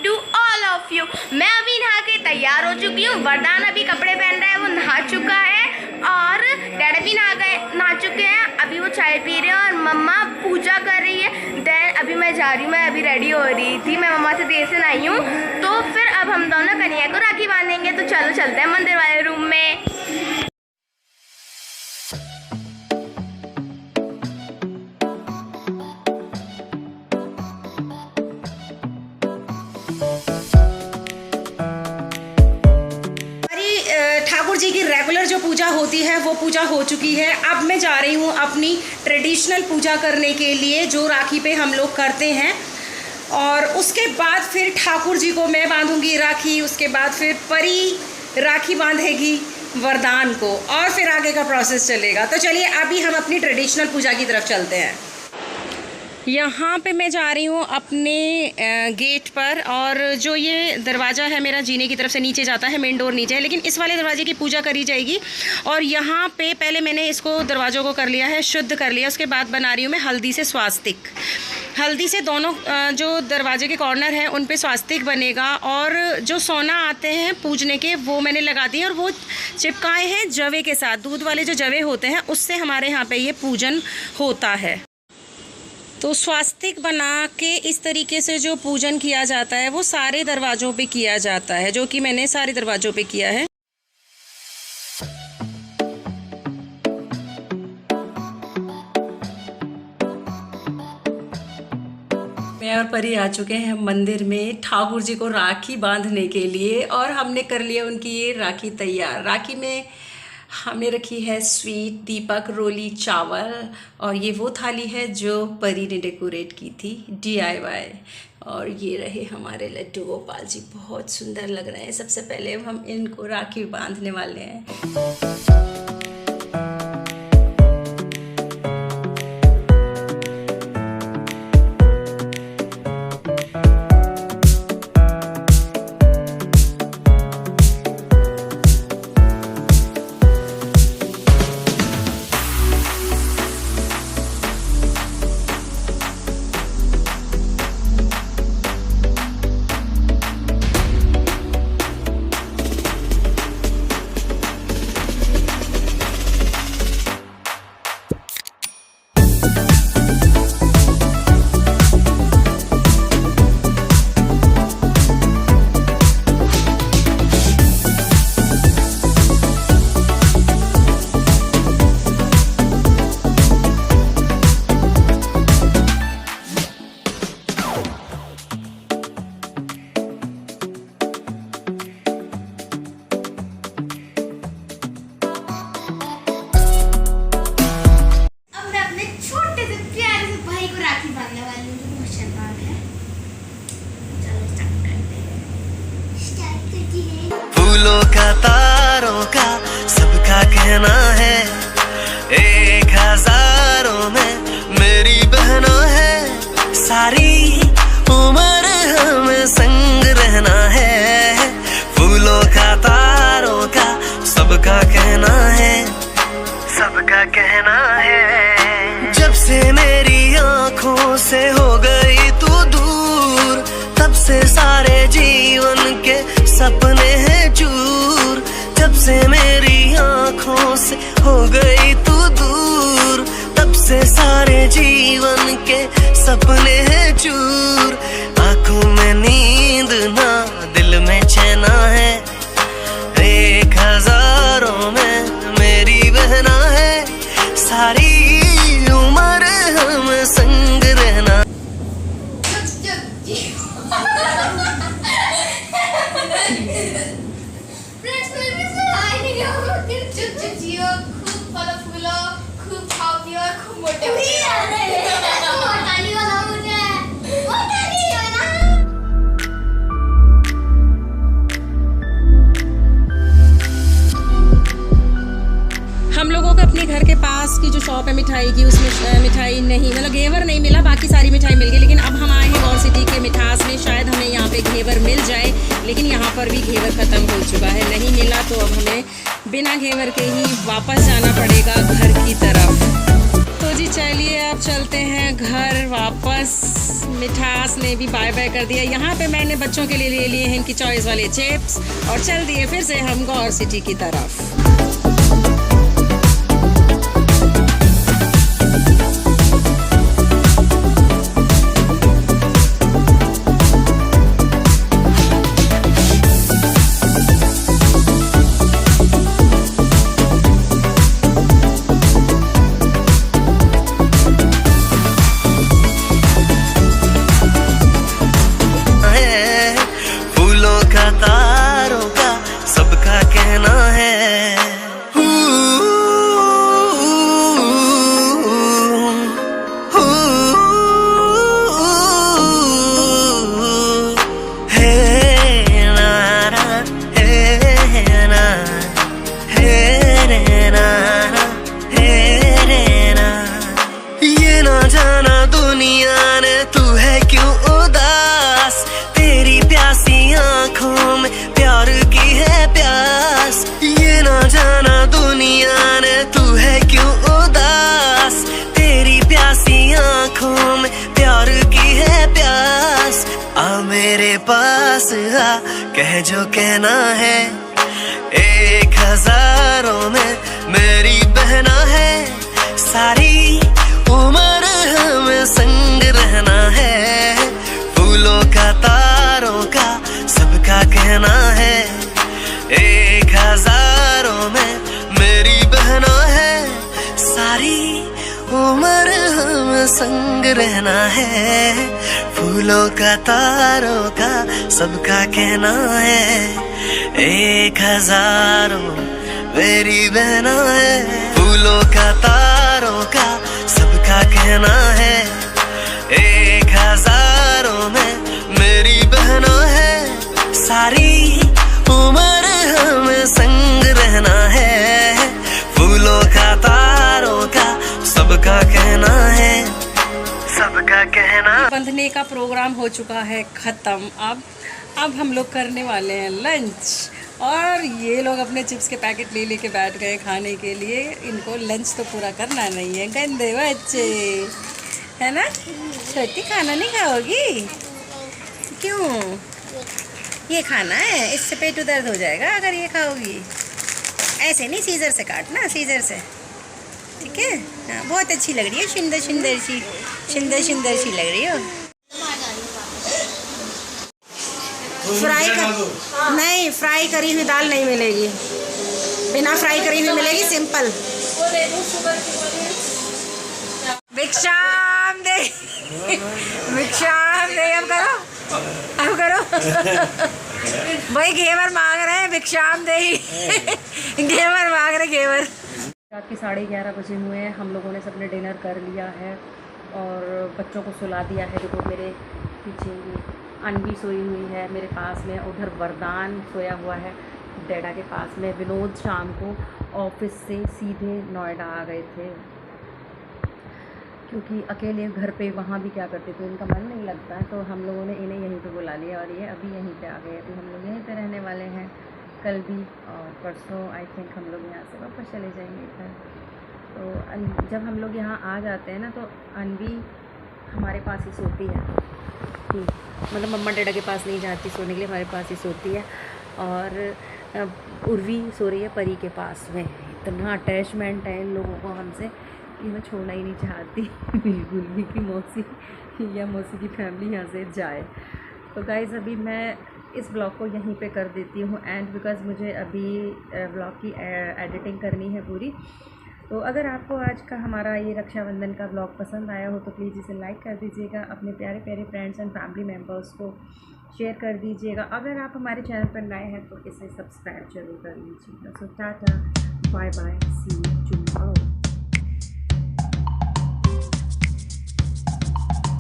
To all of you. मैं अभी नहा के तैयार हो चुकी हूँ। वरदान अभी कपड़े पहन रहा है, वो नहा चुका है और डैडी भी नहा चुके हैं। अभी वो चाय पी रहे हैं और मम्मा पूजा कर रही है। देन अभी मैं जा रही हूँ, मैं अभी रेडी हो रही थी, मैं मम्मा से देर से आई हूँ। तो फिर अब हम दोनों कन्हैया को राखी बांधेंगे। तो चलो चलते हैं मंदिर वाले रूम में। ठाकुर जी की रेगुलर जो पूजा होती है वो पूजा हो चुकी है। अब मैं जा रही हूँ अपनी ट्रेडिशनल पूजा करने के लिए जो राखी पे हम लोग करते हैं, और उसके बाद फिर ठाकुर जी को मैं बांधूंगी राखी। उसके बाद फिर परी राखी बांधेगी वरदान को, और फिर आगे का प्रोसेस चलेगा। तो चलिए अभी हम अपनी ट्रेडिशनल पूजा की तरफ चलते हैं। यहाँ पे मैं जा रही हूँ अपने गेट पर, और जो ये दरवाज़ा है मेरा जीने की तरफ से नीचे जाता है, मेन डोर नीचे है, लेकिन इस वाले दरवाजे की पूजा करी जाएगी। और यहाँ पे पहले मैंने इसको दरवाज़ों को कर लिया है, शुद्ध कर लिया। उसके बाद बना रही हूँ मैं हल्दी से स्वास्तिक। हल्दी से दोनों जो दरवाजे के कॉर्नर हैं उन पे स्वास्तिक बनेगा। और जो सोना आते हैं पूजने के वो मैंने लगा दिए, और वो चिपकाए हैं जवे के साथ। दूध वाले जो जवे होते हैं उससे हमारे यहाँ पे ये पूजन होता है। तो स्वास्तिक बना के इस तरीके से जो पूजन किया जाता है वो सारे दरवाज़ों पे किया जाता है, जो कि मैंने सारे दरवाज़ों पे किया है। मैं और परी आ चुके हैं मंदिर में ठाकुर जी को राखी बांधने के लिए, और हमने कर लिया उनकी ये राखी तैयार। राखी में हमने रखी है स्वीट, दीपक, रोली, चावल, और ये वो थाली है जो परी ने डेकोरेट की थी DIY। और ये रहे हमारे लड्डू गोपाल जी, बहुत सुंदर लग रहे हैं। सबसे पहले हम इनको राखी बांधने वाले हैं। फूलों का, तारों का, सबका कहना है, 1000 में मेरी बहना है। सारी उम्र हमें संग रहना है। फूलों का, तारों का, सबका कहना है, सबका कहना है। जब से मेरी आँखों से हो गई तू दूर, तब से सारे जीवन के सपने हैं चूर। जब से मेरी आँखों से हो गई तू दूर, तब से सारे जीवन के सपने हैं चूर। आँखों में नींद ना, दिल में चैना है, 1000 में मेरी बहना है। सारी उम्र हम संग रहना। खूब फल फूलो, खूब खाओ पियो, खूब मोटे हम लोगों को अपने घर के पास की जो शॉप है मिठाई की, उसमें मिठाई नहीं, मतलब घेवर नहीं मिला, बाकी सारी मिठाई मिल गई। लेकिन अब हम आए हैं गौर सिटी के मिठास में, शायद हमें यहाँ पे घेवर मिल जाए, लेकिन यहाँ पर भी घेवर ख़त्म हो चुका है। नहीं मिला तो अब हमें बिना घेवर के ही वापस जाना पड़ेगा घर की तरफ। तो जी चलिए अब चलते हैं घर वापस। मिठास ने भी बाय बाय कर दिया। यहाँ पे मैंने बच्चों के लिए ले लिए हैं इनकी चॉइस वाले चिप्स और चल दिए फिर से हम गौर सिटी की तरफ। मेरे पास आ कह जो कहना है, 1000 में मेरी बहना है, सारी उम्र हमें संग रहना है। फूलों का तारों का सबका कहना है, 1000 में मेरी बहना है, सारी उम्र हमें संग रहना है। फूलों का तारों का सबका कहना है, 1000 मेरी बहना है। फूलों का तारों का सबका कहना है, 1000 में मेरी बहना है, सारी उम्र हमें संग रहना है। फूलों का तारों का सबका कहना है, सबका कहना। बंधने का प्रोग्राम हो चुका है ख़त्म। अब हम लोग करने वाले हैं लंच और ये लोग अपने चिप्स के पैकेट ले लेके बैठ गए खाने के लिए। इनको लंच तो पूरा करना नहीं है, गंदे बच्चे है ना। छोटी खाना नहीं खाओगी? क्यों? ये खाना है, इससे पेट दर्द हो जाएगा अगर ये खाओगी। ऐसे नहीं, सीजर से काटना, सीजर से, ठीक है। हाँ, बहुत अच्छी लग रही है, सुंदर सुंदर सी लग रही हो। नहीं, फ्राई करी हुई दाल नहीं मिलेगी, बिना फ्राई करी हुई मिलेगी, सिंपल। भिक्षाम दे, भिक्षाम दे, अब करो भाई, घेवर मांग रहे हैं, भिक्षाम दे ही घेवर मांग रहे, घेवर। रात के 11:30 बजे हुए हैं। हम लोगों ने सबने डिनर कर लिया है और बच्चों को सुला दिया है। देखो मेरे पीछे अनवी सोई हुई है मेरे पास में, उधर वरदान सोया हुआ है डैडा के पास में। विनोद शाम को ऑफिस से सीधे नोएडा आ गए थे क्योंकि अकेले घर पे वहाँ भी क्या करते थे, उनका मन नहीं लगता है, तो हम लोगों ने इन्हें यहीं पे बुला लिया और ये अभी यहीं पे आ गए। अभी हम लोग यहीं पे रहने वाले हैं, कल भी और परसों आई थिंक हम लोग यहाँ से वापस चले जाएंगे घर। तो जब हम लोग यहाँ आ जाते हैं ना तो अनवी हमारे पास ही सोती है, मतलब मम्मा डैडा के पास नहीं जाती सोने के लिए, हमारे पास ही सोती है। और उर्वी सो रही है परी के पास में। इतना अटैचमेंट है इन लोगों को हमसे कि मैं छोड़ना ही नहीं चाहती बिल्कुल भी कि मौसी या मौसी की फैमिली यहाँ से जाए। तो गाइज़ अभी मैं इस ब्लॉग को यहीं पे कर देती हूँ एंड बिकॉज़ मुझे अभी ब्लॉग की एडिटिंग करनी है पूरी। तो अगर आपको आज का हमारा ये रक्षाबंधन का ब्लॉग पसंद आया हो तो प्लीज़ इसे लाइक कर दीजिएगा, अपने प्यारे प्यारे फ्रेंड्स एंड फैमिली मेम्बर्स को शेयर कर दीजिएगा। अगर आप हमारे चैनल पर नए हैं तो इसे सब्सक्राइब जरूर कर लीजिएगा। So tata, bye bye, see you tomorrow.